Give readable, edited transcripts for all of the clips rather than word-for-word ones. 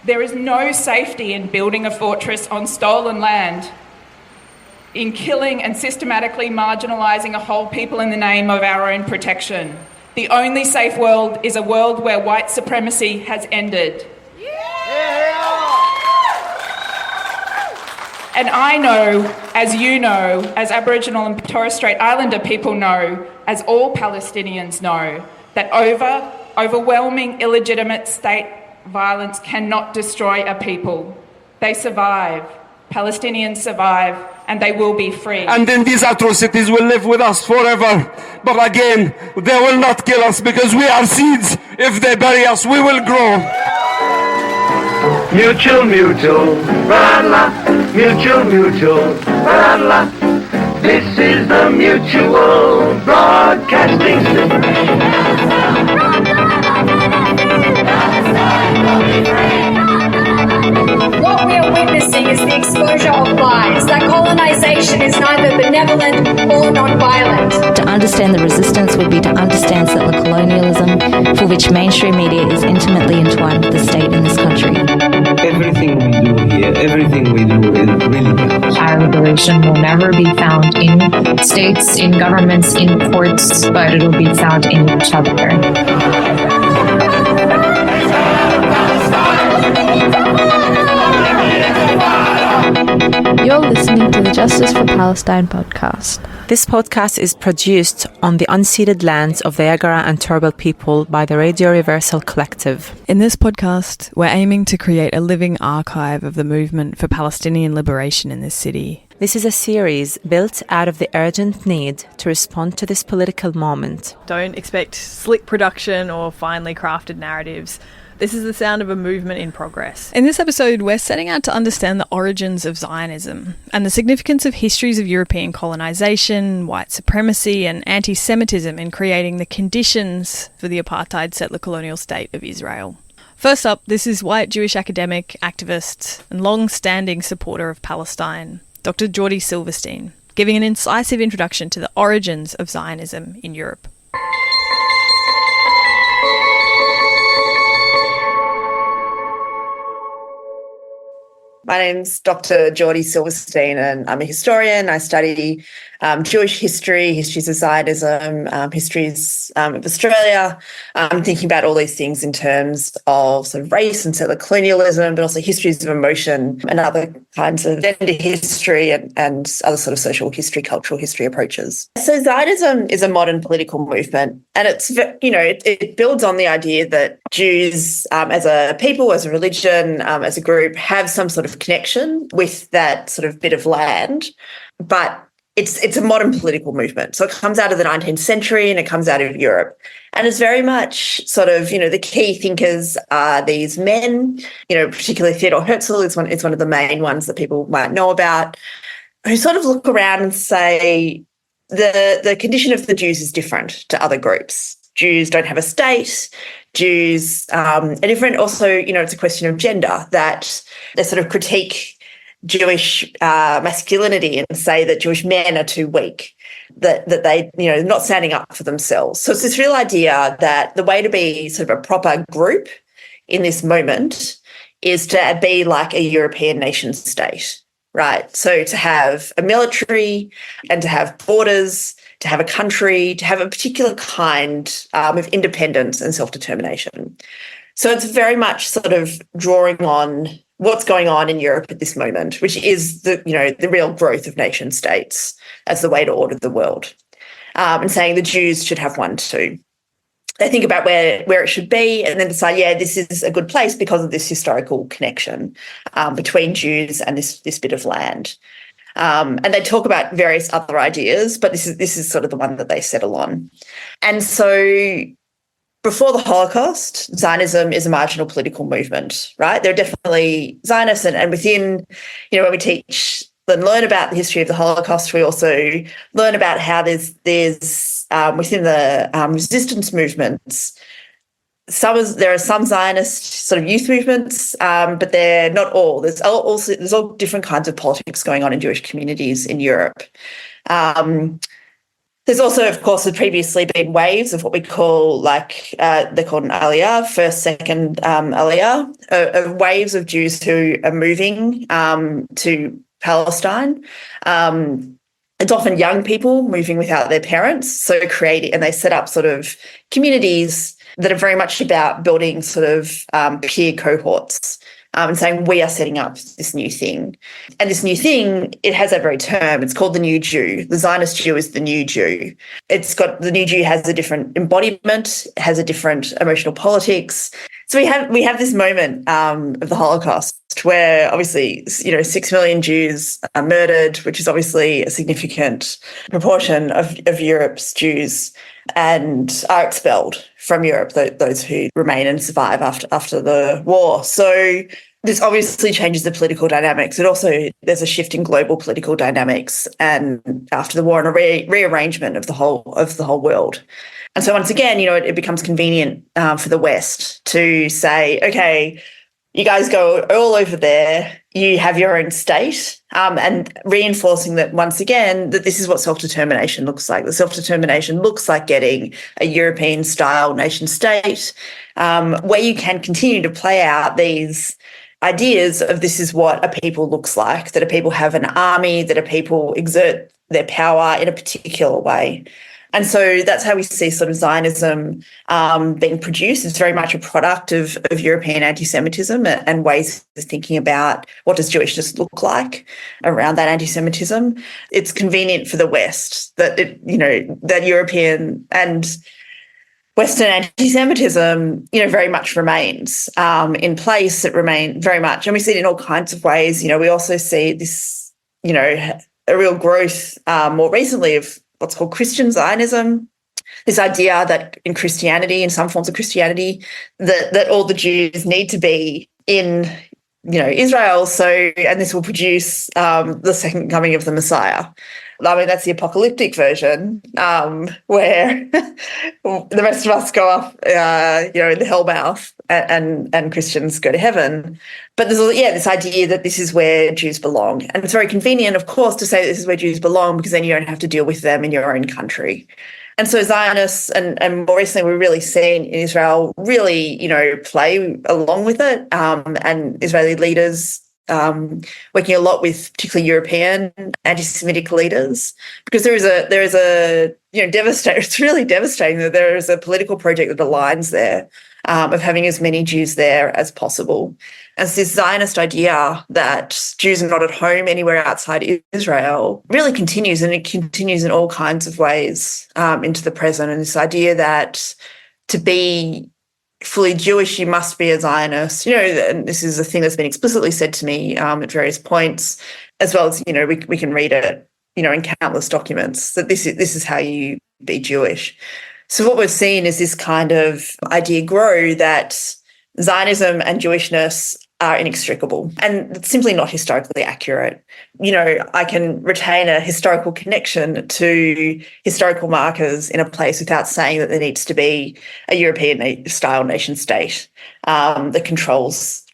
There is no safety in building a fortress on stolen land, in killing and systematically marginalising a whole people in the name of our own protection. The only safe world is a world where white supremacy has ended. And I know, as you know, as Aboriginal and Torres Strait Islander people know, as all Palestinians know, that overwhelming illegitimate state violence cannot destroy a people. They survive. Palestinians survive, and they will be free. And then these atrocities will live with us forever. But again, they will not kill us because we are seeds. If they bury us, we will grow. Mutual, ra-la, mutual, ra-la. This is the Mutual Broadcasting System. What we are witnessing is the exposure of lies, that colonisation is neither benevolent or non-violent. To understand the resistance would be to understand settler colonialism, for which mainstream media is intimately entwined with the state in this country. Everything we do here, everything we do, it really counts. Our liberation will never be found in states, in governments, in courts, but it will be found in each other. You're listening to the Justice for Palestine podcast. This podcast is produced on the unceded lands of the Yagara and Turrbal people by the Radio Reversal Collective. In this podcast, we're aiming to create a living archive of the movement for Palestinian liberation in this city. This is a series built out of the urgent need to respond to this political moment. Don't expect slick production or finely crafted narratives. This is the sound of a movement in progress. In this episode, we're setting out to understand the origins of Zionism and the significance of histories of European colonisation, white supremacy and anti-Semitism in creating the conditions for the apartheid settler colonial state of Israel. First up, this is white Jewish academic, activist and long-standing supporter of Palestine, Dr. Jordana Silverstein, giving an incisive introduction to the origins of Zionism in Europe. My name's Dr. Jordana Silverstein, and I'm a historian. I study Jewish history, histories of Zionism, histories of Australia. I'm thinking about all these things in terms of sort of race and settler colonialism, but also histories of emotion and other kinds of gender history and other sort of social history, cultural history approaches. So Zionism is a modern political movement, and it's, it builds on the idea that Jews as a people, as a religion, as a group, have some sort of connection with that sort of bit of land, but it's a modern political movement. So it comes out of the 19th century and it comes out of Europe. And it's very much sort of, the key thinkers are these men, particularly Theodor Herzl is one of the main ones that people might know about, who sort of look around and say the condition of the Jews is different to other groups. Jews don't have a state. Jews are different. Also, it's a question of gender, that they sort of critique Jewish masculinity and say that Jewish men are too weak, that they, not standing up for themselves. So it's this real idea that the way to be sort of a proper group in this moment is to be like a European nation state, right? So to have a military and to have borders, to have a country, to have a particular kind of independence and self-determination. So it's very much sort of drawing on what's going on in Europe at this moment, which is the real growth of nation states as the way to order the world, and saying the Jews should have one too. They think about where it should be and then decide, this is a good place because of this historical connection between Jews and this bit of land. And they talk about various other ideas, but this is sort of the one that they settle on. And so before the Holocaust, Zionism is a marginal political movement, right? There are definitely Zionists, and within, when we teach and learn about the history of the Holocaust, we also learn about how there's within the resistance movements, there are some Zionist sort of youth movements, but they're not all. There's all different kinds of politics going on in Jewish communities in Europe. The There's also, of course, had previously been waves of what we call, they're called an aliyah, first, second aliyah, of waves of Jews who are moving to Palestine. It's often young people moving without their parents, and they set up sort of communities that are very much about building sort of peer cohorts. And saying we are setting up this new thing. And this new thing, it has that very term. It's called the new Jew. The Zionist Jew is the new Jew. The new Jew has a different embodiment, has a different emotional politics. So we have this moment of the Holocaust where obviously 6 million Jews are murdered, which is obviously a significant proportion of Europe's Jews, and are expelled from Europe, those who remain and survive after the war. So this obviously changes the political dynamics. There's a shift in global political dynamics, and after the war, and a rearrangement of the whole world. And so once again, it becomes convenient for the West to say, okay, you guys go all over there, you have your own state, and reinforcing that once again, that this is what self-determination looks like. The self-determination looks like getting a European-style nation state where you can continue to play out these ideas of this is what a people looks like, that a people have an army, that a people exert their power in a particular way. And so that's how we see sort of Zionism being produced. It's very much a product of European anti-Semitism and ways of thinking about what does Jewishness look like around that anti-Semitism. It's convenient for the West that that European and Western anti-Semitism, very much remains in place. It remains very much, and we see it in all kinds of ways. We also see this, a real growth more recently of what's called Christian Zionism, this idea that in Christianity, in some forms of Christianity, that all the Jews need to be in, Israel. And this will produce the second coming of the Messiah. I mean, that's the apocalyptic version, where the rest of us go off, in the hell mouth, and Christians go to heaven. But there's this idea that this is where Jews belong. And it's very convenient, of course, to say this is where Jews belong, because then you don't have to deal with them in your own country. And so Zionists, and more recently, we're really seeing in Israel really, play along with it, and Israeli leaders working a lot with particularly European anti-Semitic leaders, because there is a it's really devastating that there is a political project that aligns there of having as many Jews there as possible. As this Zionist idea that Jews are not at home anywhere outside Israel really continues, and it continues in all kinds of ways into the present. And this idea that to be fully Jewish, you must be a Zionist. And this is a thing that's been explicitly said to me at various points, as well as, we can read it, in countless documents, that this is how you be Jewish. So what we're seeing is this kind of idea grow that Zionism and Jewishness are inextricable, and it's simply not historically accurate. I can retain a historical connection to historical markers in a place without saying that there needs to be a European-style nation state that controls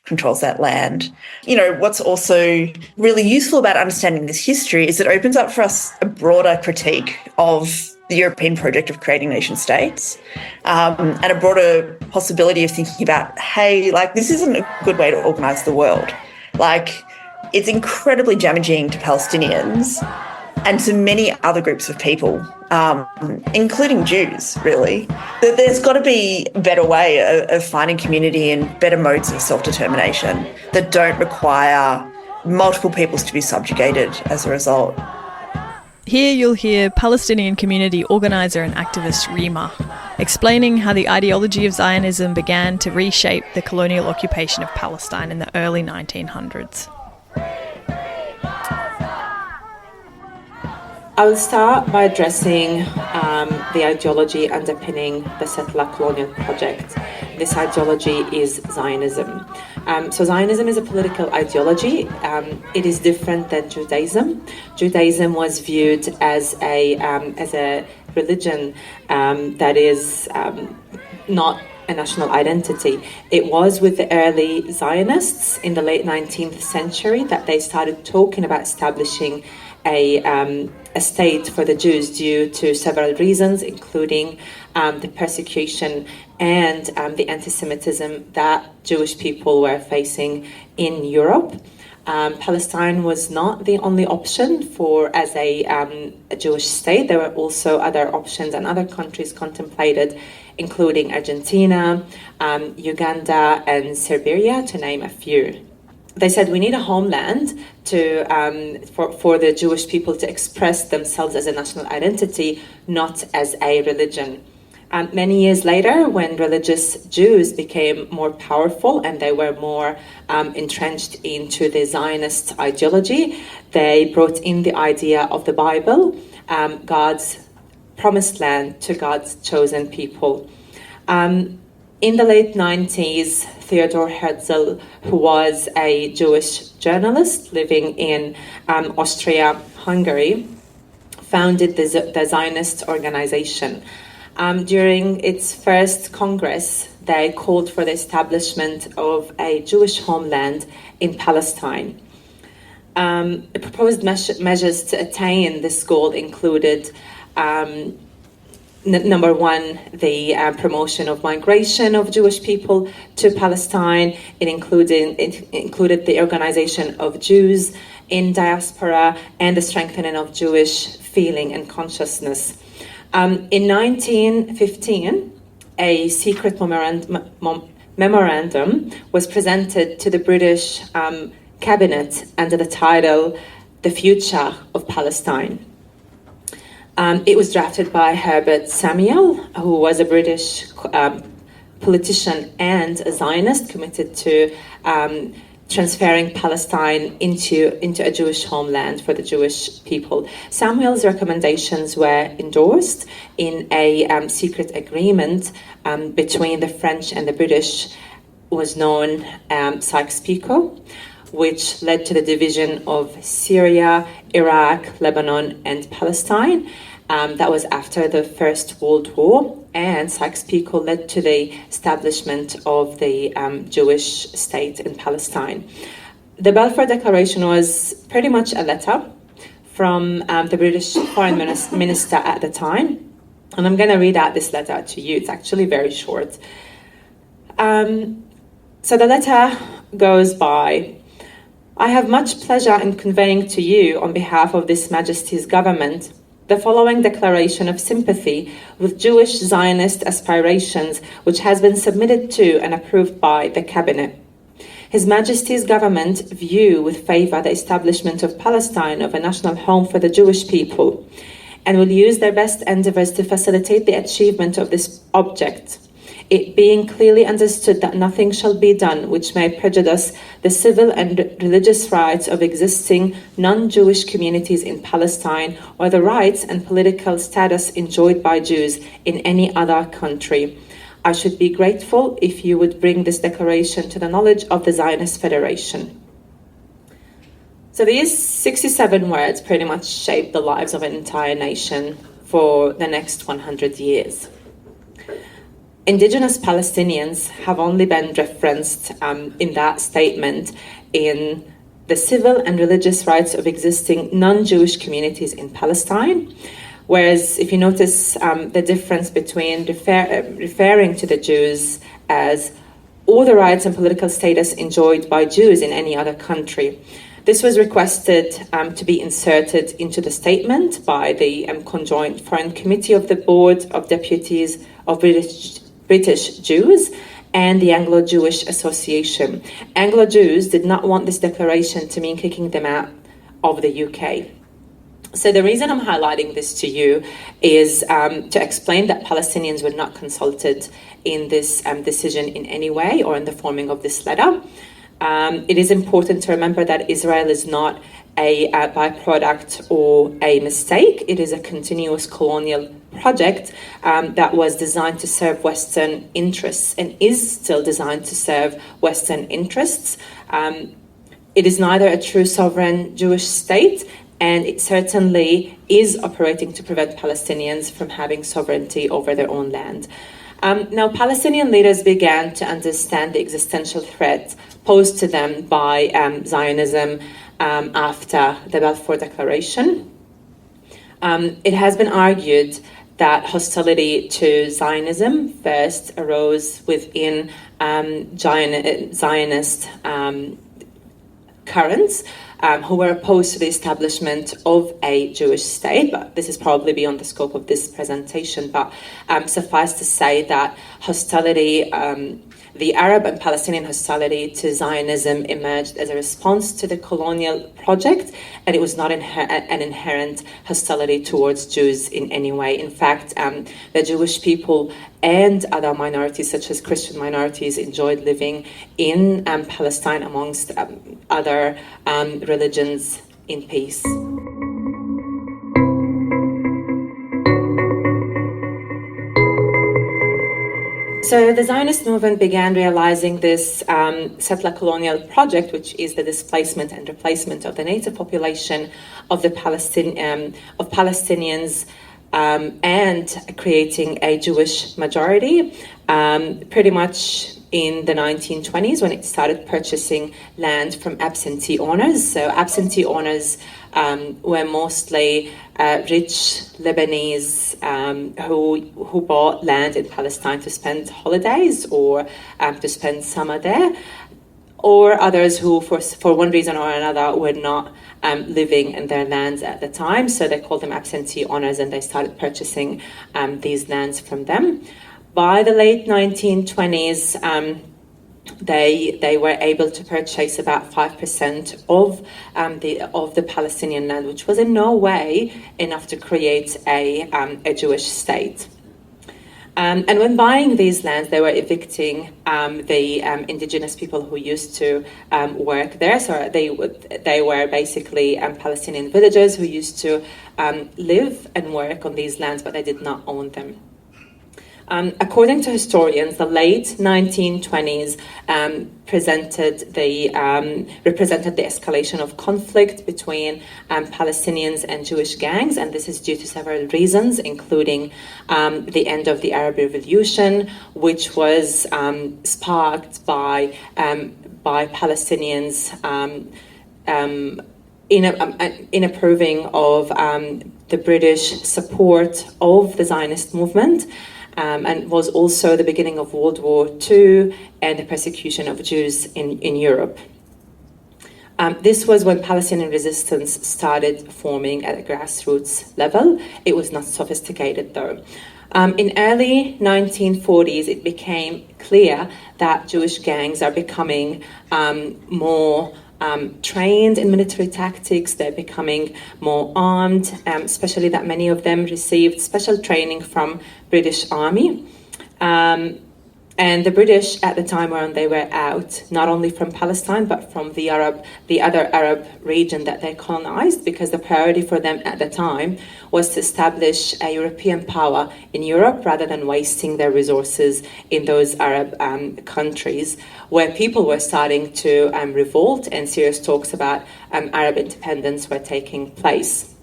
that land. What's also really useful about understanding this history is it opens up for us a broader critique of the European project of creating nation states, and a broader possibility of thinking about, hey, this isn't a good way to organise the world. It's incredibly damaging to Palestinians and to many other groups of people, including Jews, really. That there's got to be a better way of finding community and better modes of self-determination that don't require multiple peoples to be subjugated as a result. Here you'll hear Palestinian community organiser and activist Remah explaining how the ideology of Zionism began to reshape the colonial occupation of Palestine in the early 1900s. I will start by addressing the ideology underpinning the settler colonial project. This ideology is Zionism. So Zionism is a political ideology. It is different than Judaism. Judaism was viewed as a religion that is not a national identity. It was with the early Zionists in the late 19th century that they started talking about establishing a state for the Jews due to several reasons, including the persecution and the anti-Semitism that Jewish people were facing in Europe. Palestine was not the only option as a Jewish state. There were also other options and other countries contemplated, including Argentina, Uganda, and Serbia, to name a few. They said we need a homeland for the Jewish people to express themselves as a national identity, not as a religion. Many years later, when religious Jews became more powerful and they were more entrenched into the Zionist ideology, they brought in the idea of the Bible, God's promised land to God's chosen people. In the late 90s, Theodor Herzl, who was a Jewish journalist living in Austria-Hungary, founded the Zionist organization. During its first Congress, they called for the establishment of a Jewish homeland in Palestine. The proposed measures to attain this goal included number one, the promotion of migration of Jewish people to Palestine. It included the organization of Jews in diaspora and the strengthening of Jewish feeling and consciousness. In 1915, a secret memorandum was presented to the British cabinet under the title "The Future of Palestine." It was drafted by Herbert Samuel, who was a British politician and a Zionist committed to transferring Palestine into a Jewish homeland for the Jewish people. Samuel's recommendations were endorsed in a secret agreement between the French and the British, was known Sykes-Picot, which led to the division of Syria, Iraq, Lebanon, and Palestine. That was after the First World War, and Sykes-Picot led to the establishment of the Jewish state in Palestine. The Balfour Declaration was pretty much a letter from the British Foreign Minister at the time, and I'm going to read out this letter to you. It's actually very short. So the letter goes by: I have much pleasure in conveying to you, on behalf of His Majesty's government, the following declaration of sympathy with Jewish Zionist aspirations, which has been submitted to and approved by the Cabinet. His Majesty's government view with favour the establishment of Palestine of a national home for the Jewish people, and will use their best endeavours to facilitate the achievement of this object, it being clearly understood that nothing shall be done which may prejudice the civil and religious rights of existing non-Jewish communities in Palestine, or the rights and political status enjoyed by Jews in any other country. I should be grateful if you would bring this declaration to the knowledge of the Zionist Federation. So these 67 words pretty much shaped the lives of an entire nation for the next 100 years. Indigenous Palestinians have only been referenced in that statement in the civil and religious rights of existing non-Jewish communities in Palestine. Whereas if you notice the difference between referring to the Jews as all the rights and political status enjoyed by Jews in any other country. This was requested to be inserted into the statement by the Conjoint Foreign Committee of the Board of Deputies of British Jews and the Anglo-Jewish Association. Anglo-Jews did not want this declaration to mean kicking them out of the UK. So the reason I'm highlighting this to you is to explain that Palestinians were not consulted in this decision in any way or in the forming of this letter. It is important to remember that Israel is not a byproduct or a mistake. It is a continuous colonial project that was designed to serve Western interests and is still designed to serve Western interests. It is neither a true sovereign Jewish state, and it certainly is operating to prevent Palestinians from having sovereignty over their own land. Now, Palestinian leaders began to understand the existential threat posed to them by Zionism after the Balfour Declaration. It has been argued that hostility to Zionism first arose within Zionist currents who were opposed to the establishment of a Jewish state, but this is probably beyond the scope of this presentation. But suffice to say that hostility, the Arab and Palestinian hostility to Zionism emerged as a response to the colonial project, and it was not an inherent hostility towards Jews in any way. In fact, the Jewish people and other minorities, such as Christian minorities, enjoyed living in Palestine amongst other religions in peace. So the Zionist movement began realizing this settler colonial project, which is the displacement and replacement of the native population of the Palestinians and creating a Jewish majority, pretty much in the 1920s when it started purchasing land from absentee owners. So absentee owners were mostly rich Lebanese who bought land in Palestine to spend holidays or to spend summer there, or others who, for one reason or another, were not living in their lands at the time. So they called them absentee owners, and they started purchasing these lands from them. By the late 1920s, they were able to purchase about 5% of the Palestinian land, which was in no way enough to create a Jewish state. And when buying these lands, they were evicting the indigenous people who used to work there. So they were basically Palestinian villagers who used to live and work on these lands, but they did not own them. According to historians, the late 1920s represented the escalation of conflict between Palestinians and Jewish gangs, and this is due to several reasons, including the end of the Arab Revolution, which was sparked by Palestinians in approving of the British support of the Zionist movement. And was also the beginning of World War II and the persecution of Jews in Europe. This was when Palestinian resistance started forming at a grassroots level. It was not sophisticated, though. In early 1940s, it became clear that Jewish gangs are becoming more trained in military tactics. They're becoming more armed, especially that many of them received special training from British Army. And the British at the time when they were out, not only from Palestine, but from the other Arab region that they colonized, because the priority for them at the time was to establish a European power in Europe rather than wasting their resources in those Arab countries where people were starting to revolt, and serious talks about Arab independence were taking place.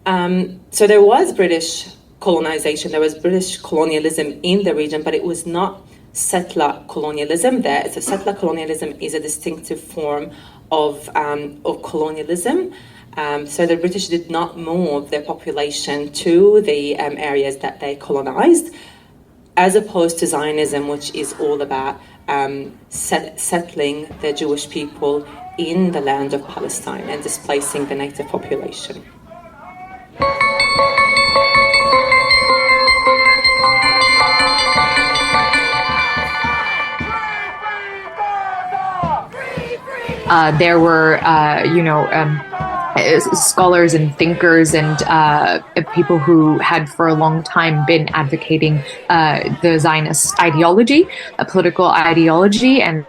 So there was British colonization, there was British colonialism in the region, but it was not settler colonialism. So settler colonialism is a distinctive form of colonialism. So the British did not move their population to the areas that they colonized, as opposed to Zionism, which is all about settling the Jewish people in the land of Palestine and displacing the native population. There were, scholars and thinkers and people who had for a long time been advocating the Zionist ideology, a political ideology, and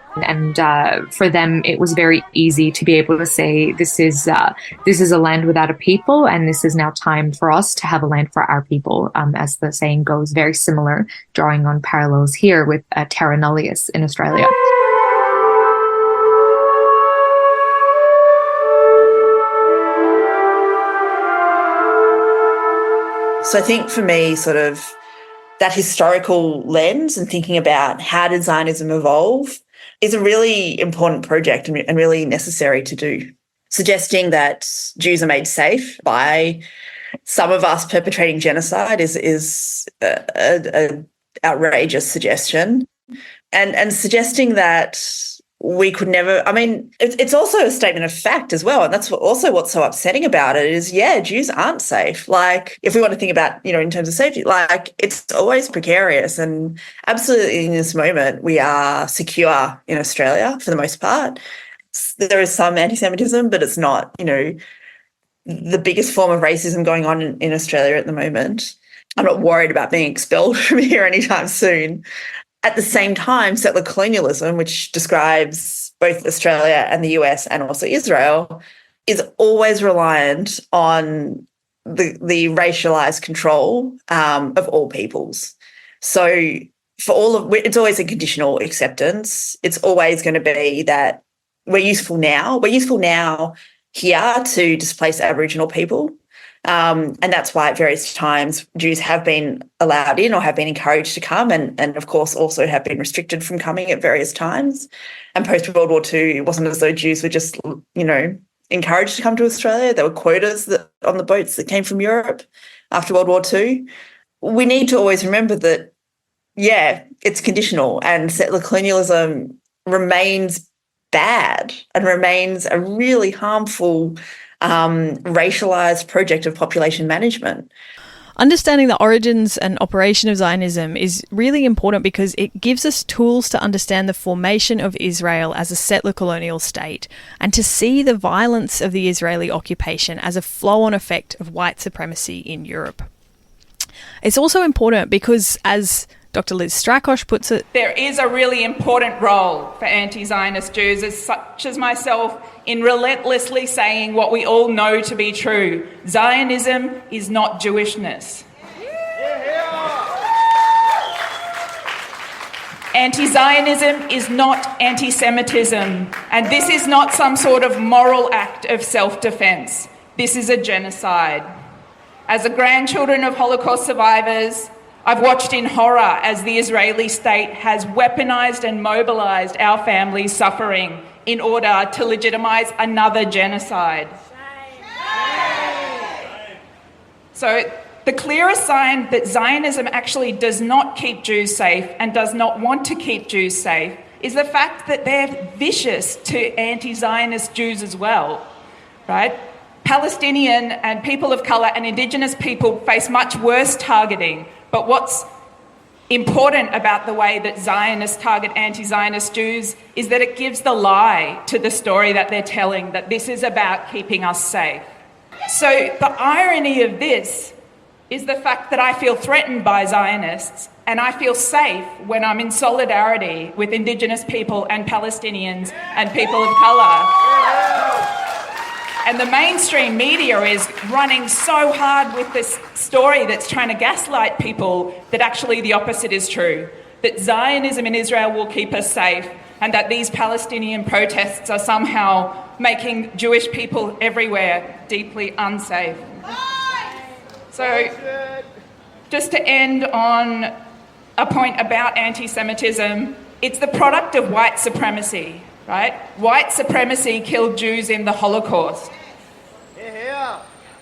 for them it was very easy to be able to say this is a land without a people, and this is now time for us to have a land for our people, as the saying goes. Very similar, drawing on parallels here with terra nullius in Australia. So I think for me, sort of that historical lens and thinking about how did Zionism evolve is a really important project and really necessary to do. Suggesting that Jews are made safe by some of us perpetrating genocide is an outrageous suggestion. And suggesting that we could never, I mean, it's also a statement of fact as well. And that's what's so upsetting about it is, Jews aren't safe. Like, if we want to think about, in terms of safety, like, it's always precarious. And absolutely in this moment, we are secure in Australia for the most part. There is some anti-Semitism, but it's not, the biggest form of racism going on in Australia at the moment. I'm not worried about being expelled from here anytime soon. At the same time, settler colonialism, which describes both Australia and the US and also Israel, is always reliant on the racialized control of all peoples. So it's always a conditional acceptance. It's always going to be that we're useful now. We're useful now here to displace Aboriginal people. And that's why at various times Jews have been allowed in or have been encouraged to come and of course also have been restricted from coming at various times. And post-World War II, it wasn't as though Jews were just, encouraged to come to Australia. There were quotas on the boats that came from Europe after World War II. We need to always remember that, it's conditional, and settler colonialism remains bad and remains a really harmful racialized project of population management. Understanding the origins and operation of Zionism is really important because it gives us tools to understand the formation of Israel as a settler colonial state and to see the violence of the Israeli occupation as a flow-on effect of white supremacy in Europe. It's also important because, as Dr. Liz Strakosch puts it, there is a really important role for anti-Zionist Jews such as myself in relentlessly saying what we all know to be true. Zionism is not Jewishness. Anti-Zionism is not anti-Semitism, and this is not some sort of moral act of self-defence. This is a genocide. As the grandchildren of Holocaust survivors, I've watched in horror as the Israeli state has weaponised and mobilised our families' suffering in order to legitimise another genocide. So the clearest sign that Zionism actually does not keep Jews safe and does not want to keep Jews safe is the fact that they're vicious to anti-Zionist Jews as well, right? Palestinian and people of colour and Indigenous people face much worse targeting. But what's important about the way that Zionists target anti-Zionist Jews is that it gives the lie to the story that they're telling, that this is about keeping us safe. So the irony of this is the fact that I feel threatened by Zionists and I feel safe when I'm in solidarity with Indigenous people and Palestinians and people of colour. And the mainstream media is running so hard with this story that's trying to gaslight people that actually the opposite is true, that Zionism in Israel will keep us safe and that these Palestinian protests are somehow making Jewish people everywhere deeply unsafe. So just to end on a point about anti-Semitism, it's the product of white supremacy. Right? White supremacy killed Jews in the Holocaust.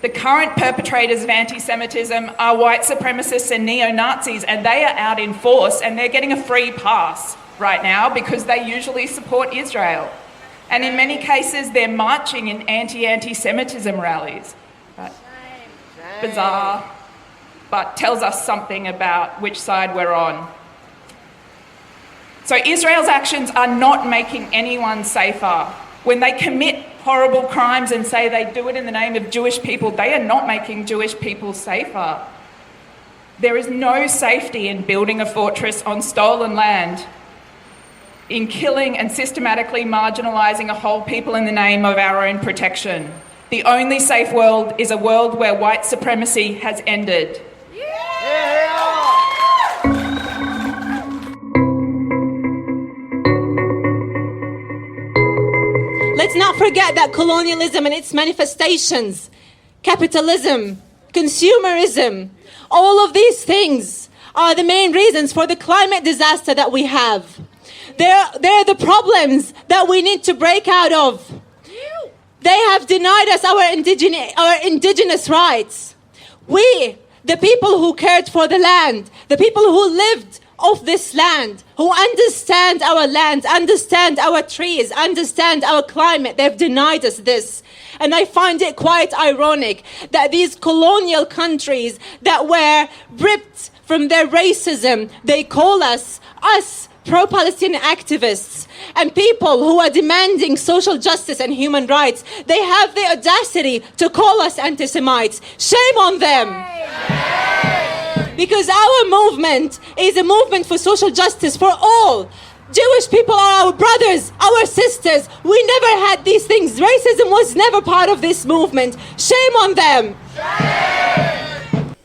The current perpetrators of anti-Semitism are white supremacists and neo-Nazis, and they are out in force and they're getting a free pass right now because they usually support Israel. And in many cases, they're marching in anti-Semitism rallies. Right? Bizarre, but tells us something about which side we're on. So Israel's actions are not making anyone safer. When they commit horrible crimes and say they do it in the name of Jewish people, they are not making Jewish people safer. There is no safety in building a fortress on stolen land, in killing and systematically marginalising a whole people in the name of our own protection. The only safe world is a world where white supremacy has ended. Let's not forget that colonialism and its manifestations, capitalism, consumerism, all of these things are the main reasons for the climate disaster that we have. They're the problems that we need to break out of. They have denied us our indigenous rights. We, the people who cared for the land, the people who lived off this land, who understand our land, understand our trees, understand our climate, they've denied us this. And I find it quite ironic that these colonial countries that were ripped from their racism, they call us pro-Palestinian activists and people who are demanding social justice and human rights. They have the audacity to call us anti-Semites. Shame on them. Because our movement is a movement for social justice for all. Jewish people are our brothers, our sisters. We never had these things. Racism was never part of this movement. Shame on them.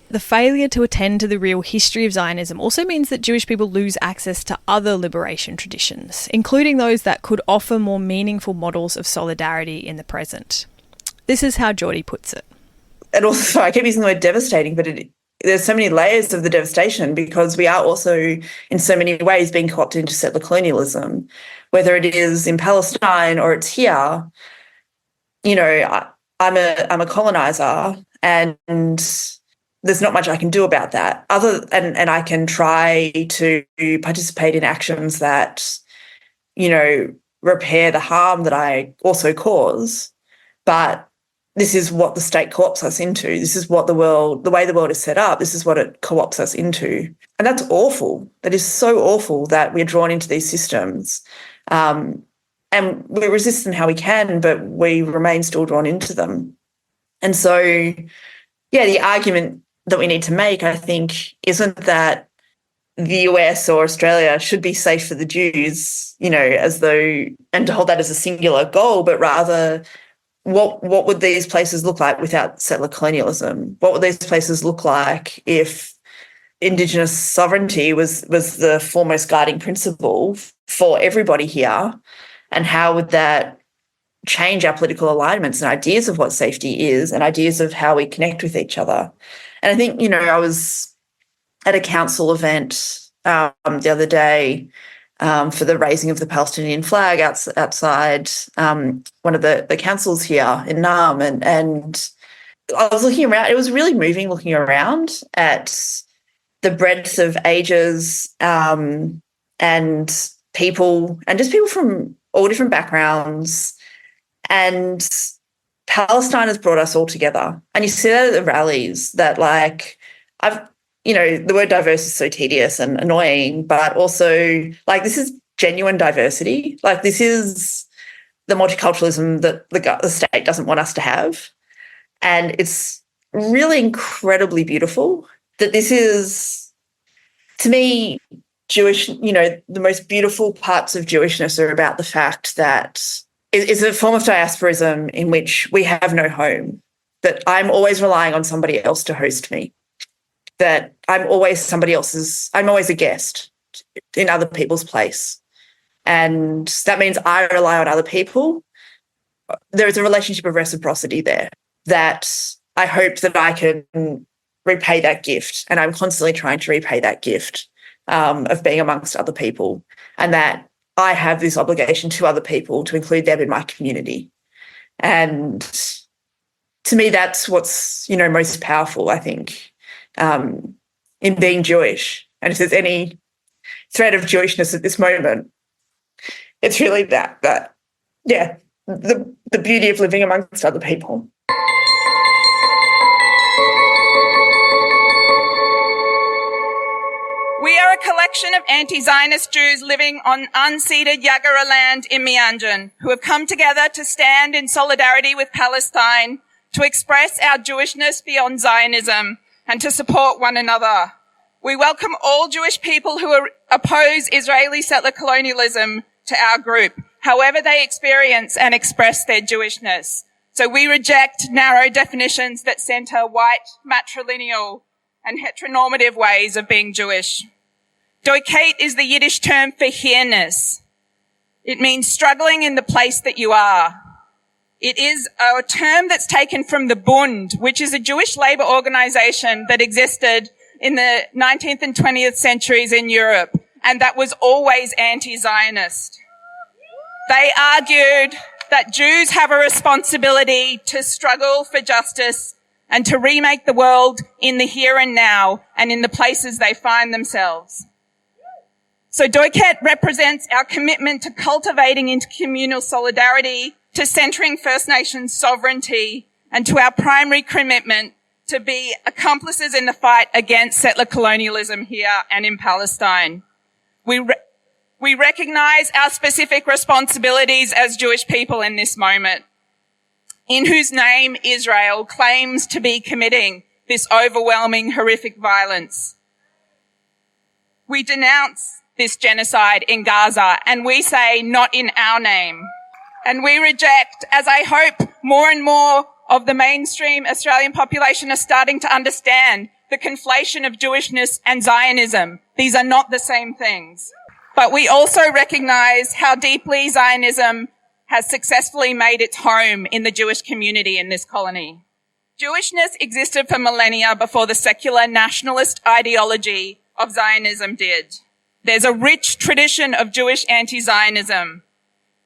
The failure to attend to the real history of Zionism also means that Jewish people lose access to other liberation traditions, including those that could offer more meaningful models of solidarity in the present. This is how Jordy puts it. And also, I keep using the word devastating, but there's so many layers of the devastation because we are also, in so many ways, being co-opted into settler colonialism, whether it is in Palestine or it's here. You know, I'm a colonizer, and there's not much I can do about that and I can try to participate in actions that, you know, repair the harm that I also cause. But this is what the state co-opts us into. This is what the way the world is set up, this is what it co-opts us into. And that's awful. That is so awful that we're drawn into these systems. And we resist them how we can, but we remain still drawn into them. And so, yeah, the argument that we need to make, I think, isn't that the US or Australia should be safe for the Jews, you know, and to hold that as a singular goal, but rather what would these places look like without settler colonialism? What would these places look like if Indigenous sovereignty was the foremost guiding principle for everybody here? And how would that change our political alignments and ideas of what safety is and ideas of how we connect with each other? And I think, you know, I was at a council event the other day for the raising of the Palestinian flag outside one of the councils here in Nam. And I was looking around. It was really moving looking around at the breadth of ages and people, and just people from all different backgrounds. And Palestine has brought us all together. And you see that at the rallies that, like, the word diverse is so tedious and annoying, but also, like, this is genuine diversity. Like, this is the multiculturalism that the state doesn't want us to have. And it's really incredibly beautiful that this is, to me, Jewish, you know, the most beautiful parts of Jewishness are about the fact that it's a form of diasporism in which we have no home, that I'm always relying on somebody else to host me, that I'm always a guest in other people's place. And that means I rely on other people. There is a relationship of reciprocity there that I hope that I can repay that gift. And I'm constantly trying to repay that gift of being amongst other people, and that I have this obligation to other people to include them in my community. And to me, that's what's, you know, most powerful, I think, in being Jewish. And if there's any thread of Jewishness at this moment, it's really that the beauty of living amongst other people. We are a collection of anti-Zionist Jews living on unceded Yagara land in Mianjin who have come together to stand in solidarity with Palestine, to express our Jewishness beyond Zionism, and to support one another. We welcome all Jewish people who oppose Israeli settler colonialism to our group, however they experience and express their Jewishness. So we reject narrow definitions that centre white, matrilineal and heteronormative ways of being Jewish. Doykeit is the Yiddish term for here-ness. It means struggling in the place that you are. It is a term that's taken from the Bund, which is a Jewish labour organisation that existed in the 19th and 20th centuries in Europe. and that was always anti-Zionist. They argued that Jews have a responsibility to struggle for justice and to remake the world in the here and now and in the places they find themselves. So Doykeit represents our commitment to cultivating intercommunal solidarity, to centering First Nations sovereignty, and to our primary commitment to be accomplices in the fight against settler colonialism here and in Palestine. We recognise our specific responsibilities as Jewish people in this moment, in whose name Israel claims to be committing this overwhelming, horrific violence. We denounce this genocide in Gaza, and we say not in our name. And we reject, as I hope more and more of the mainstream Australian population are starting to understand, the conflation of Jewishness and Zionism. These are not the same things. But we also recognise how deeply Zionism has successfully made its home in the Jewish community in this colony. Jewishness existed for millennia before the secular nationalist ideology of Zionism did. There's a rich tradition of Jewish anti-Zionism.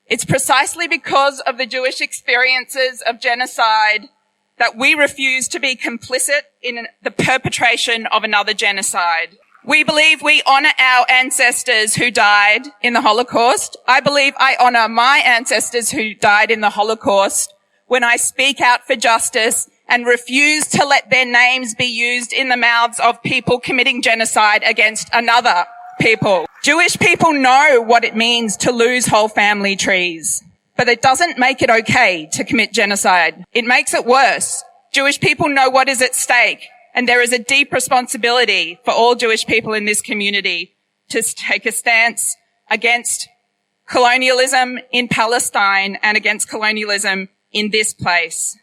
It's precisely because of the Jewish experiences of genocide that we refuse to be complicit in the perpetration of another genocide. We believe we honour our ancestors who died in the Holocaust. I believe I honour my ancestors who died in the Holocaust when I speak out for justice and refuse to let their names be used in the mouths of people committing genocide against another people. Jewish people know what it means to lose whole family trees, but it doesn't make it okay to commit genocide. It makes it worse. Jewish people know what is at stake, and there is a deep responsibility for all Jewish people in this community to take a stance against colonialism in Palestine and against colonialism in this place.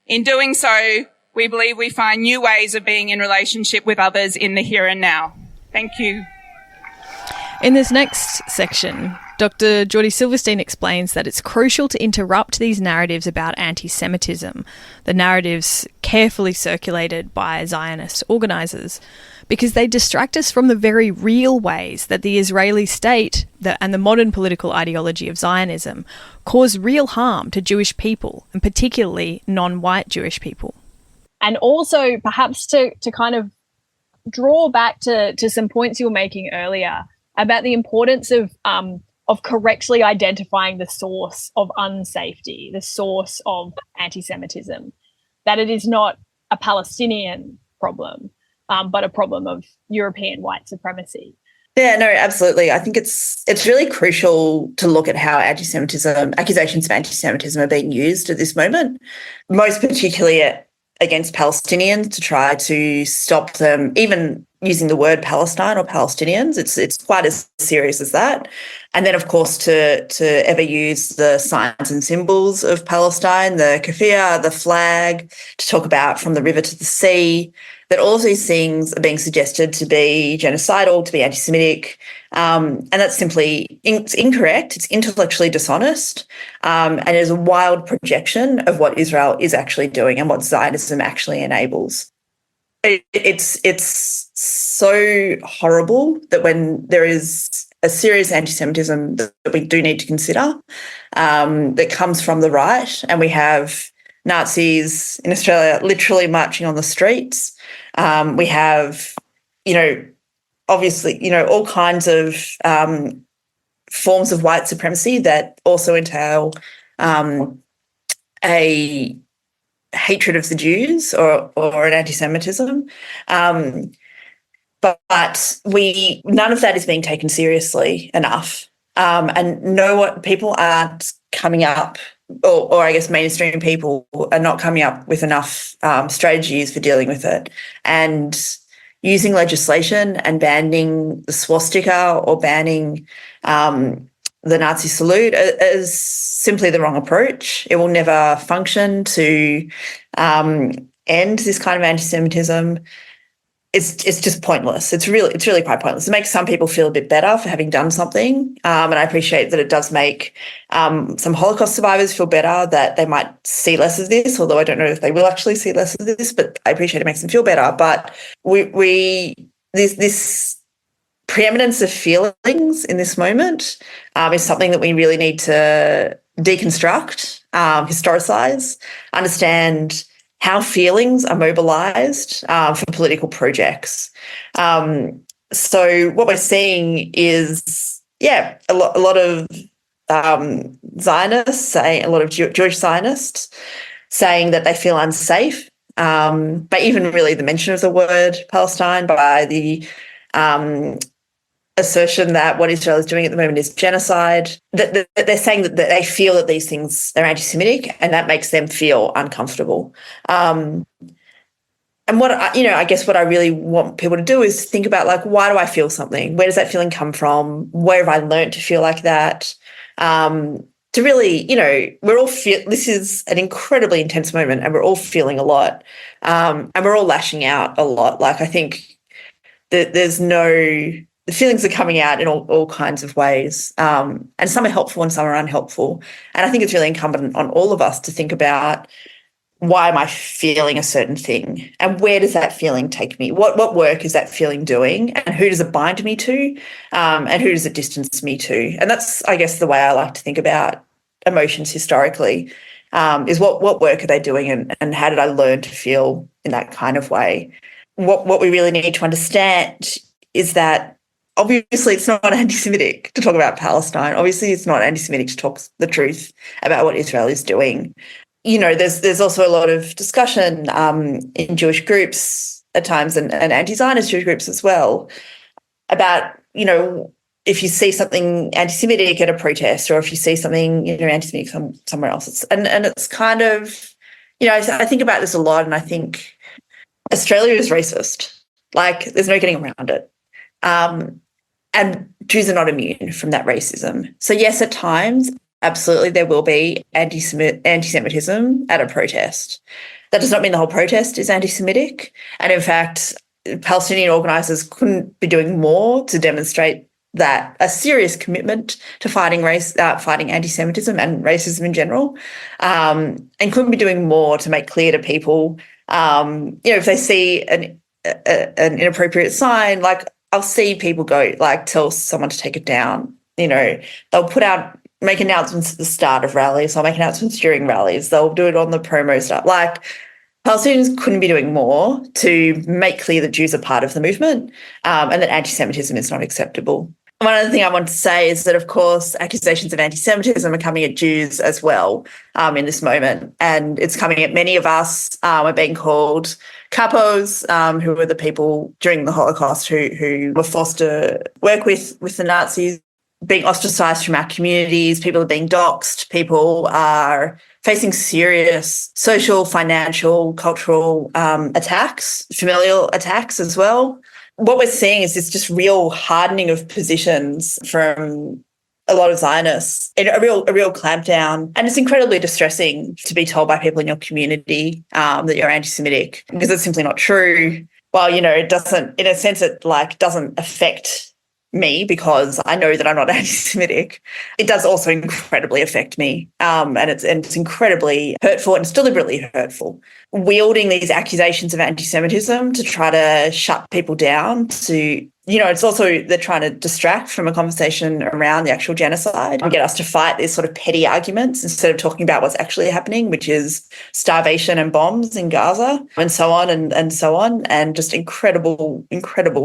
In doing so, we believe we find new ways of being in relationship with others in the here and now. Thank you. In this next section, Dr. Jordana Silverstein explains that it's crucial to interrupt these narratives about anti-Semitism, the narratives carefully circulated by Zionist organisers, because they distract us from the very real ways that the Israeli state and the modern political ideology of Zionism cause real harm to Jewish people, and particularly non-white Jewish people. And also, perhaps to kind of draw back to some points you were making earlier about the importance of correctly identifying the source of unsafety, the source of anti-Semitism, that it is not a Palestinian problem, but a problem of European white supremacy. Yeah, no, absolutely. I think it's really crucial to look at how accusations of anti-Semitism are being used at this moment, most particularly against Palestinians, to try to stop them even using the word Palestine or Palestinians. It's quite as serious as that. And then, of course, to ever use the signs and symbols of Palestine, the kafir, the flag, to talk about from the river to the sea, that all of these things are being suggested to be genocidal, to be anti-Semitic, and that's simply it's incorrect, it's intellectually dishonest, and it is a wild projection of what Israel is actually doing and what Zionism actually enables. It's so horrible that when there is a serious anti-Semitism that we do need to consider, that comes from the right, and we have Nazis in Australia literally marching on the streets. We have, obviously, all kinds of forms of white supremacy that also entail a hatred of the Jews or an anti-Semitism. But none of that is being taken seriously enough. And people aren't coming up, or I guess mainstream people are not coming up with enough strategies for dealing with it. And using legislation and banning the swastika or banning the Nazi salute is simply the wrong approach. It will never function to end this kind of anti-Semitism. It's just pointless. It's really quite pointless. It makes some people feel a bit better for having done something, and I appreciate that it does make some Holocaust survivors feel better that they might see less of this. Although I don't know if they will actually see less of this, but I appreciate it makes them feel better. But this preeminence of feelings in this moment is something that we really need to deconstruct, historicise, understand how feelings are mobilised for political projects. So what we're seeing is, a lot of Zionists saying, a lot of Jewish Zionists saying that they feel unsafe, but even really the mention of the word Palestine, by the assertion that what Israel is doing at the moment is genocide, that they're saying that they feel that these things are anti-Semitic, and that makes them feel uncomfortable. And I guess what I really want people to do is think about, like, why do I feel something? Where does that feeling come from? Where have I learned to feel like that? To really, we're all this is an incredibly intense moment, and we're all feeling a lot, and we're all lashing out a lot. Like, I think that the feelings are coming out in all kinds of ways, and some are helpful and some are unhelpful. And I think it's really incumbent on all of us to think about, why am I feeling a certain thing, and where does that feeling take me? What work is that feeling doing, and who does it bind me to, and who does it distance me to? And that's, I guess, the way I like to think about emotions historically, is what work are they doing, and how did I learn to feel in that kind of way? What we really need to understand is that obviously it's not anti-Semitic to talk about Palestine. Obviously it's not anti-Semitic to talk the truth about what Israel is doing. There's also a lot of discussion in Jewish groups at times, and anti-Zionist Jewish groups as well, about, if you see something anti-Semitic at a protest, or if you see something, anti-Semitic somewhere else. And it's kind of, I think about this a lot, and I think Australia is racist. Like, there's no getting around it. And Jews are not immune from that racism. So yes, at times, absolutely, there will be anti-Semitism at a protest. That does not mean the whole protest is anti-Semitic. And in fact, Palestinian organisers couldn't be doing more to demonstrate that a serious commitment to fighting anti-Semitism and racism in general, and couldn't be doing more to make clear to people, if they see an inappropriate sign, like, I'll see people go, like, tell someone to take it down. They'll make announcements at the start of rallies. They'll make announcements during rallies. They'll do it on the promo stuff. Like, Palestinians couldn't be doing more to make clear that Jews are part of the movement, and that anti-Semitism is not acceptable. One other thing I want to say is that, of course, accusations of anti-Semitism are coming at Jews as well in this moment. And it's coming at many of us. We're being called capos, who were the people during the Holocaust who were forced to work with the Nazis, being ostracised from our communities. People are being doxxed. People are facing serious social, financial, cultural attacks, familial attacks as well. What we're seeing is this just real hardening of positions from a lot of Zionists, a real clampdown. And it's incredibly distressing to be told by people in your community that you're anti-Semitic, because it's simply not true. Well, it doesn't, in a sense, it doesn't affect me because I know that I'm not anti-Semitic. It does also incredibly affect me, and it's incredibly hurtful, and it's deliberately hurtful. Wielding these accusations of anti-Semitism to try to shut people down, it's also, they're trying to distract from a conversation around the actual genocide and get us to fight these sort of petty arguments instead of talking about what's actually happening, which is starvation and bombs in Gaza and so on and so on, and just incredible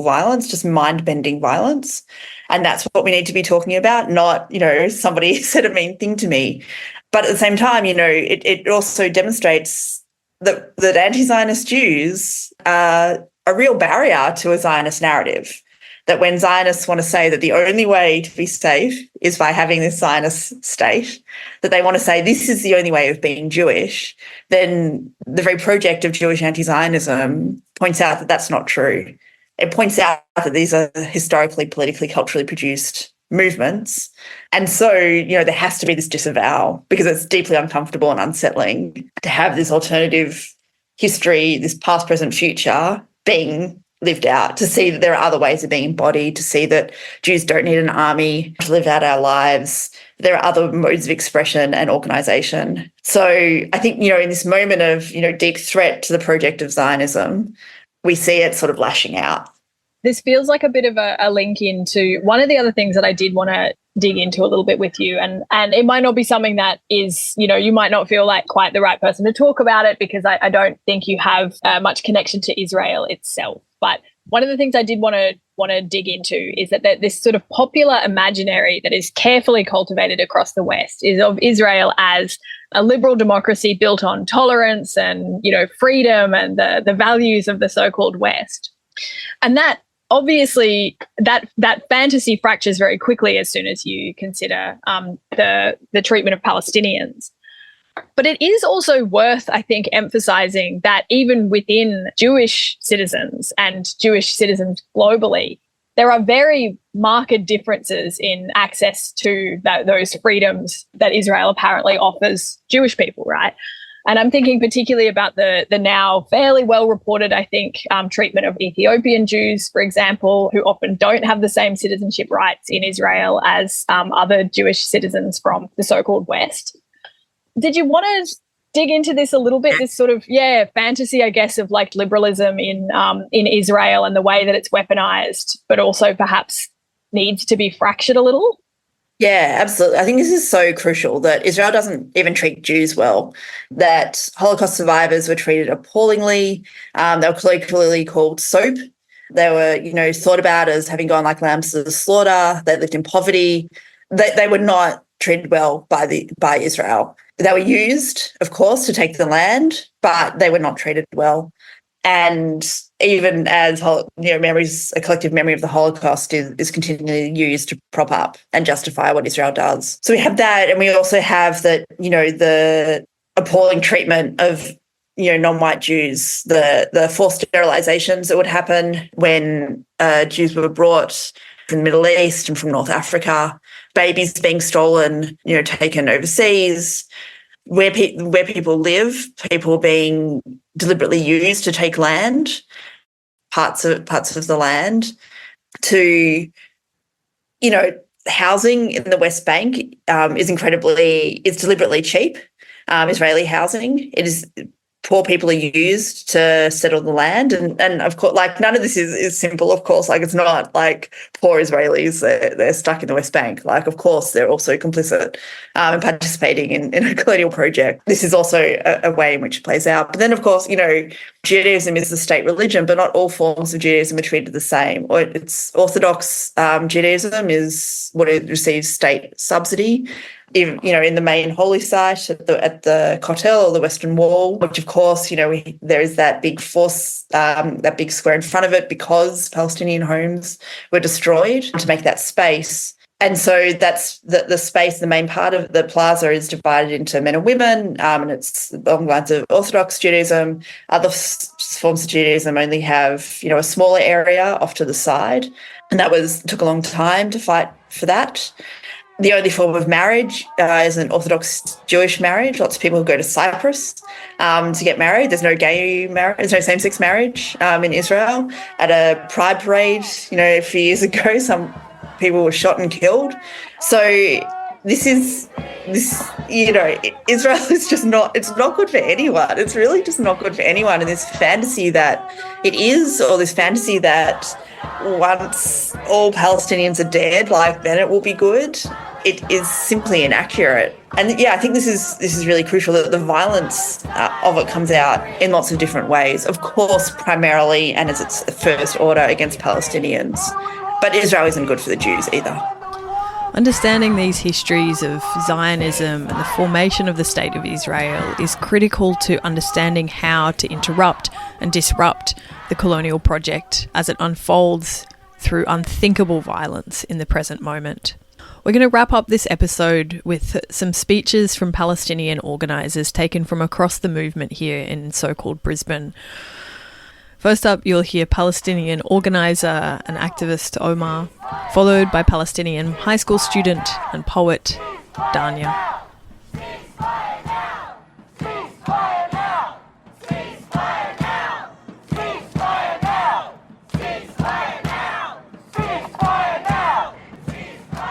violence, just mind-bending violence. And that's what we need to be talking about, not, somebody said a mean thing to me. But at the same time, it also demonstrates that anti-Zionist Jews are a real barrier to a Zionist narrative. That when Zionists want to say that the only way to be safe is by having this Zionist state, that they want to say this is the only way of being Jewish, then the very project of Jewish anti-Zionism points out that that's not true. It points out that these are historically, politically, culturally produced movements. And so, there has to be this disavow, because it's deeply uncomfortable and unsettling to have this alternative history, this past, present, future being lived out, to see that there are other ways of being embodied, to see that Jews don't need an army to live out our lives. There are other modes of expression and organisation. So I think, in this moment of, deep threat to the project of Zionism, we see it sort of lashing out. this feels like a bit of a link into one of the other things that I did want to dig into a little bit with you. And it might not be something that is, you might not feel like quite the right person to talk about it, because I don't think you have much connection to Israel itself. But one of the things I did want to dig into is that this sort of popular imaginary that is carefully cultivated across the West is of Israel as a liberal democracy built on tolerance and, freedom and the values of the so-called West. And that obviously that fantasy fractures very quickly as soon as you consider the treatment of Palestinians. But it is also worth, I think, emphasizing that even within Jewish citizens and Jewish citizens globally, there are very marked differences in access to those freedoms that Israel apparently offers Jewish people, right? And I'm thinking particularly about the now fairly well-reported, I think, treatment of Ethiopian Jews, for example, who often don't have the same citizenship rights in Israel as other Jewish citizens from the so-called West. Did you want to dig into this a little bit, this sort of, fantasy, I guess, of like liberalism in Israel and the way that it's weaponized, but also perhaps needs to be fractured a little? Yeah, absolutely. I think this is so crucial that Israel doesn't even treat Jews well, that Holocaust survivors were treated appallingly. They were colloquially called soap. They were, thought about as having gone like lambs to the slaughter. They lived in poverty. They were not treated well by Israel. They were used, of course, to take the land, but they were not treated well. And even as a collective memory of the Holocaust is continually used to prop up and justify what Israel does. So we have that, and we also have that, the appalling treatment of non-white Jews, the forced sterilizations that would happen when Jews were brought from the Middle East and from North Africa, babies being stolen, taken overseas, where people live, people being deliberately used to take land, parts of the land, to, housing in the West Bank is deliberately cheap. Israeli housing, poor people are used to settle the land, and of course, like, none of this is simple. Of course, like, it's not like poor Israelis they're stuck in the West Bank. Like, of course, they're also complicit in participating in a colonial project. This is also a way in which it plays out. But then, of course, Judaism is the state religion, but not all forms of Judaism are treated the same. Or it's Orthodox Judaism is what it receives state subsidy. In the main holy site at the Kotel or the Western Wall, which of course, there is that big force, that big square in front of it because Palestinian homes were destroyed to make that space. And so that's the space, the main part of the plaza is divided into men and women, and it's along the lines of Orthodox Judaism. Other forms of Judaism only have, a smaller area off to the side. And took a long time to fight for that. The only form of marriage is an Orthodox Jewish marriage. Lots of people go to Cyprus to get married. There's no gay marriage. There's no same-sex marriage in Israel. At a pride parade, a few years ago, some people were shot and killed. So Israel is just it's not good for anyone. It's really just not good for anyone. And this fantasy that once all Palestinians are dead, then it will be good, it is simply inaccurate. And I think this is really crucial, that the violence of it comes out in lots of different ways. Of course, primarily and as its first order against Palestinians. But Israel isn't good for the Jews either. Understanding these histories of Zionism and the formation of the State of Israel is critical to understanding how to interrupt and disrupt the colonial project as it unfolds through unthinkable violence in the present moment. We're going to wrap up this episode with some speeches from Palestinian organisers taken from across the movement here in so-called Brisbane. First up, you'll hear Palestinian organiser and activist Omar, followed by Palestinian high school student and poet Dania.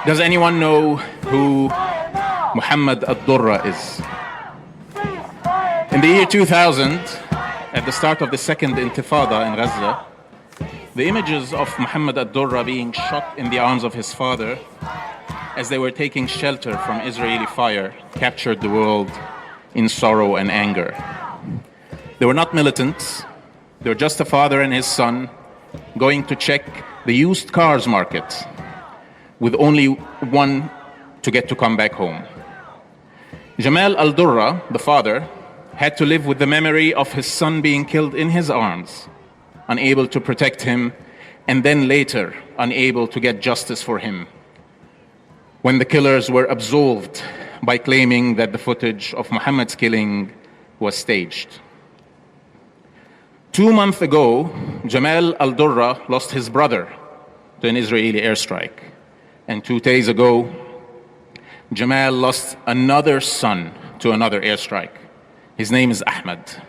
Does anyone know who Muhammad al-Durra is? In the year 2000, at the start of the second Intifada in Gaza, The images of Muhammad ad-Durra being shot in the arms of his father as they were taking shelter from Israeli fire captured the world in sorrow and anger. They were not militants. They were just a father and his son going to check the used cars market with only one to get to come back home. Jamal al-Durra, the father, had to live with the memory of his son being killed in his arms, unable to protect him, and then later unable to get justice for him, when the killers were absolved by claiming that the footage of Muhammad's killing was staged. 2 months ago, Jamal al-Durra lost his brother to an Israeli airstrike. And 2 days ago, Jamal lost another son to another airstrike. His name is Ahmad,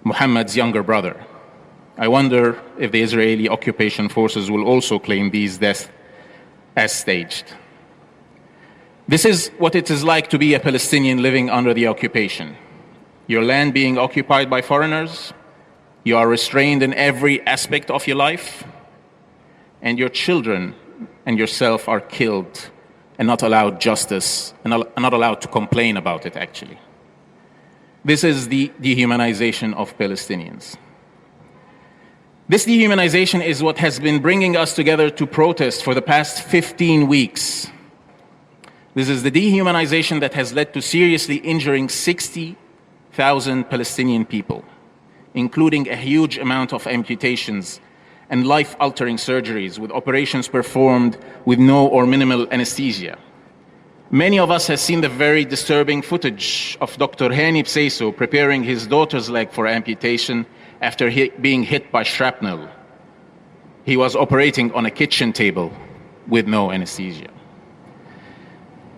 Muhammad's younger brother. I wonder if the Israeli occupation forces will also claim these deaths as staged. This is what it is like to be a Palestinian living under the occupation. Your land being occupied by foreigners, you are restrained in every aspect of your life, and your children and yourself are killed and not allowed justice, and not allowed to complain about it, actually. This is the dehumanization of Palestinians. This dehumanization is what has been bringing us together to protest for the past 15 weeks. This is the dehumanization that has led to seriously injuring 60,000 Palestinian people, including a huge amount of amputations and life-altering surgeries with operations performed with no or minimal anesthesia. Many of us have seen the very disturbing footage of Dr. Hani Bseiso preparing his daughter's leg for amputation after being hit by shrapnel. He was operating on a kitchen table with no anesthesia.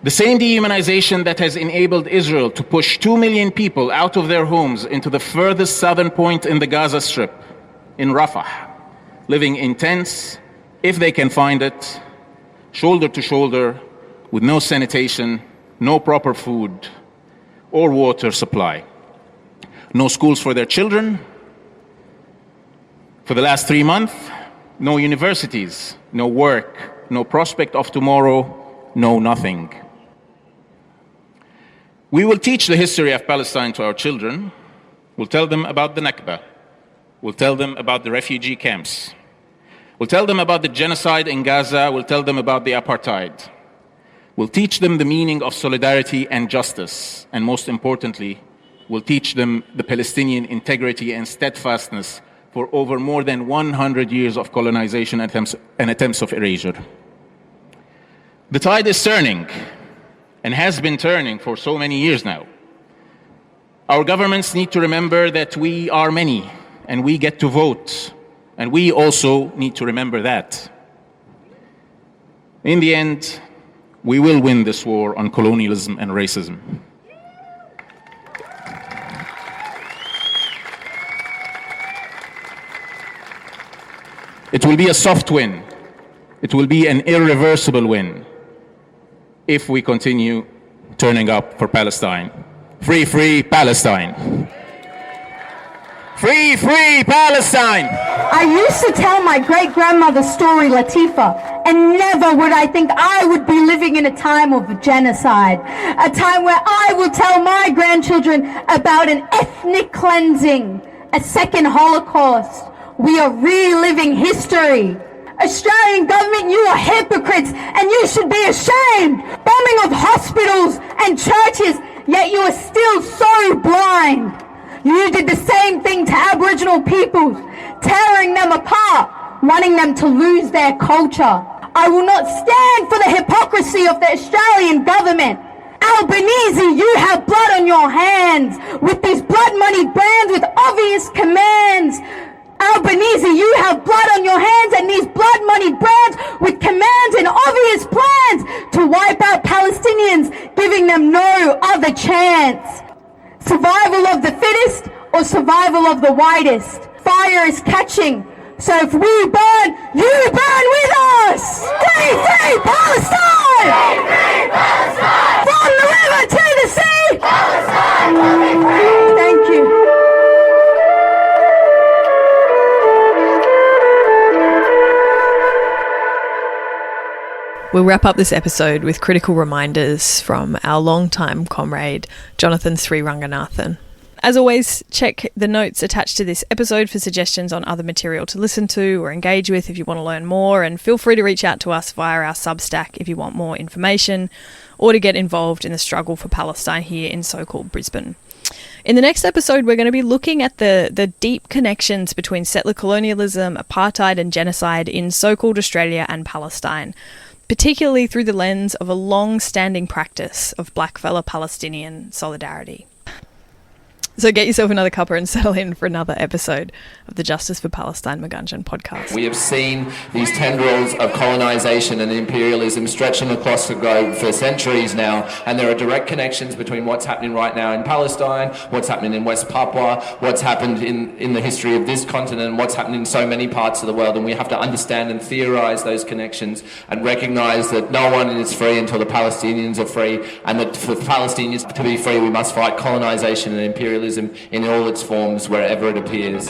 The same dehumanization that has enabled Israel to push 2 million people out of their homes into the furthest southern point in the Gaza Strip, in Rafah, living in tents, if they can find it, shoulder to shoulder, with no sanitation, no proper food or water supply, no schools for their children. For the last 3 months, no universities, no work, no prospect of tomorrow, no nothing. We will teach the history of Palestine to our children. We'll tell them about the Nakba. We'll tell them about the refugee camps. We'll tell them about the genocide in Gaza. We'll tell them about the apartheid. We'll teach them the meaning of solidarity and justice. And most importantly, we'll teach them the Palestinian integrity and steadfastness for over more than 100 years of colonization and attempts of erasure. The tide is turning, and has been turning for so many years now. Our governments need to remember that we are many, and we get to vote, and we also need to remember that. In the end, we will win this war on colonialism and racism. It will be a soft win. It will be an irreversible win if we continue turning up for Palestine. Free, free Palestine. Free, free Palestine. I used to tell my great-grandmother's story, Latifa, and never would I think I would be living in a time of genocide, a time where I will tell my grandchildren about an ethnic cleansing, a second Holocaust. We are reliving history. Australian government, you are hypocrites and you should be ashamed. Bombing of hospitals and churches, yet you are still so blind. You did the same thing to Aboriginal peoples, tearing them apart, wanting them to lose their culture. I will not stand for the hypocrisy of the Australian government. Albanese, you have blood on your hands with these blood money brands with obvious commands. Albanese, you have blood on your hands and these blood money brands with commands and obvious plans to wipe out Palestinians, giving them no other chance. Survival of the fittest or survival of the whitest? Fire is catching, so if we burn, you burn with us! Free, free Palestine! Free, free Palestine! From the river to the sea! Palestine! Thank you. We'll wrap up this episode with critical reminders from our longtime comrade, Jonathan Sriranganathan. As always, check the notes attached to this episode for suggestions on other material to listen to or engage with if you want to learn more, and feel free to reach out to us via our Substack if you want more information or to get involved in the struggle for Palestine here in so-called Brisbane. In the next episode, we're going to be looking at the deep connections between settler colonialism, apartheid and genocide in so-called Australia and Palestine, particularly through the lens of a long-standing practice of blackfella Palestinian solidarity. So get yourself another cuppa and settle in for another episode of the Justice for Palestine Magunjan podcast. We have seen these tendrils of colonisation and imperialism stretching across the globe for centuries now, and there are direct connections between what's happening right now in Palestine, what's happening in West Papua, what's happened in the history of this continent, and what's happening in so many parts of the world, and we have to understand and theorise those connections and recognise that no one is free until the Palestinians are free, and that for Palestinians to be free we must fight colonisation and imperialism in all its forms wherever it appears.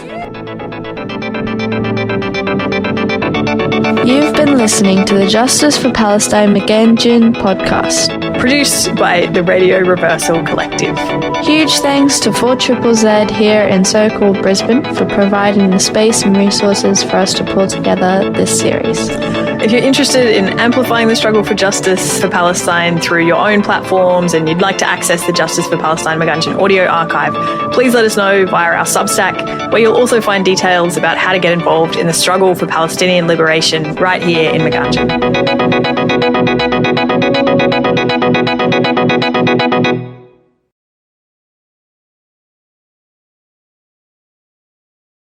You've been listening to the Justice for Palestine Magunjan podcast, produced by the Radio Reversal Collective. Huge thanks to 4ZZZ here in so-called Brisbane for providing the space and resources for us to pull together this series. If you're interested in amplifying the struggle for justice for Palestine through your own platforms and you'd like to access the Justice for Palestine Magunjan audio archive, please let us know via our Substack, where you'll also find details about how to get involved in the struggle for Palestinian liberation right here in Magunjan.